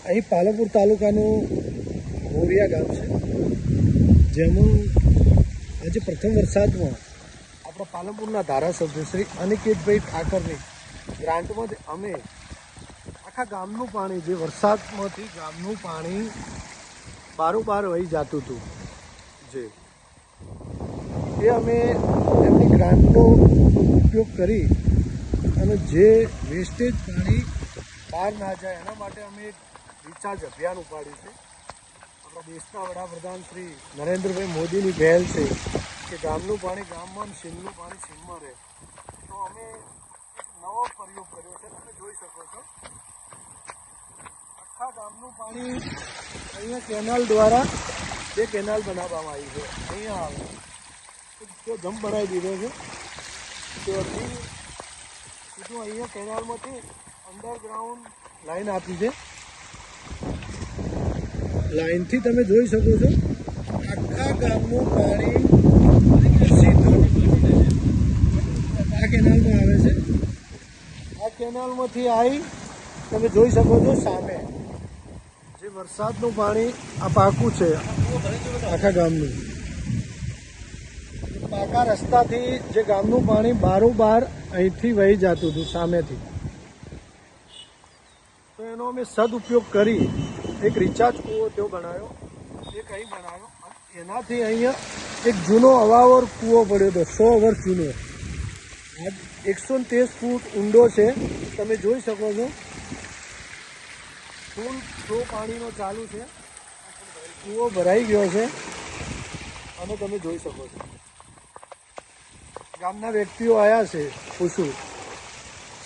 અહીં પાલનપુર તાલુકાનું મોરિયા ગામ છે, જેમાં આજે પ્રથમ વરસાદમાં આપણા પાલનપુરના ધારાસભ્ય શ્રી અનિકેતભાઈ ઠાકરની ગ્રાન્ટમાંથી અમે આખા ગામનું પાણી, જે વરસાદમાંથી ગામનું પાણી બારોબાર વહી જતું હતું, એ અમે એમની ગ્રાન્ટનો ઉપયોગ કરી અને જે વેસ્ટેજ પાણી બહાર ના જાય એના માટે અમે એક રિચાર્જ અભિયાન ઉપાડ્યું છે. આપણા દેશના વડાપ્રધાન શ્રી નરેન્દ્રભાઈ મોદીની પહેલ છે કે ગામનું પાણી ગામમાં અને સીમનું પાણી સીમમાં રહે. તો અમે એક નવો પ્રયોગ કર્યો છે. તમે જોઈ શકો છો, આખા ગામનું પાણી અહીંયા કેનાલ દ્વારા બે કેનાલ બનાવવામાં આવી છે. અહીંયા આવે તો જમ્પ બનાવી દીધો છે. ત્યાંથી સીધું અહીંયા કેનાલમાંથી અંડરગ્રાઉન્ડ લાઈન આપી છે. લાઈનથી તમે જોઈ શકો છો આખા ગામનું પાણી સીધું આ કેનાલમાં આવે છે. આ કેનાલમાંથી આવી તમે જોઈ શકો છો સામે જે વરસાદનું પાણી આ પાકું છે આખા ગામનું. પાકા રસ્તાથી જે ગામનું પાણી બારોબાર અહીંથી વહી જતું હતું સામેથી, તો એનો અમે સદઉપયોગ કરી એક રિચાર્જ કૂવો તેઓ બનાવ્યો, એક અહીં બનાવ્યો. એનાથી અહીંયા એક જૂનો અવાવર કૂવો પડ્યો હતો, 100 વર્ષ જૂનો, 113 ફૂટ ઊંડો છે. તમે જોઈ શકો છો ફૂલ ફ્લો પાણીનો ચાલુ છે, કૂવો ભરાઈ ગયો છે અને તમે જોઈ શકો છો. ગામના વ્યક્તિઓ આવ્યા છે. પૂછું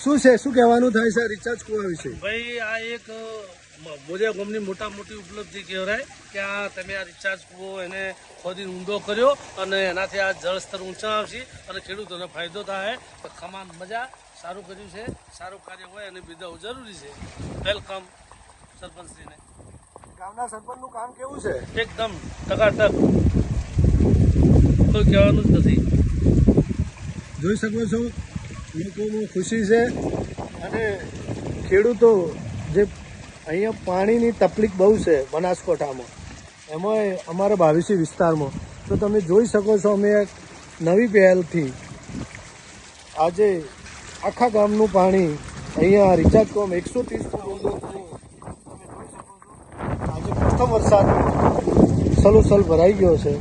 શું છે, શું કહેવાનું થાય છે રિચાર્જ કૂવા વિશે? ભાઈ, આ એક મોરિયા ગામની મોટા મોટી ઉપલબ્ધિ કહેવાય કે આ તમે આ રિચાર્જ કૂવો એને ખોદીને ઊંડો કર્યો અને એનાથી આ જળસ્તર ઊંચા આવશે અને ખેડૂતોને ફાયદો થાય. તો ખમાન મજા, સારું કર્યું છે, સારું કાર્ય હોય અને બિરદાવવું જરૂરી છે. વેલકમ સરપંચશ્રીને. ગામના સરપંચનું કામ કેવું છે? એકદમ ટકાટક, કોઈ કહેવાનું જ નથી. જોઈ શકો છો લોકોમાં ખુશી છે. અને ખેડૂતો જે અહીંયા પાણીની તકલીફ બહુ છે બનાસકાંઠામાં, એમાં અમારા ભાવિસી વિસ્તારમાં, તો તમે જોઈ શકો છો અમે એક નવી પહેલથી આજે આખા ગામનું પાણી અહીંયા રિચાર્જ કોમ 130 ફૂટ ઊંડો તમે જોઈ શકો છો. આજે પ્રથમ વરસાદ સલોસલ ભરાઈ ગયો છે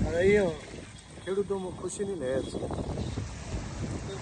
અને અહીંયા ખેડૂતોમાં ખુશીની લહેર છે.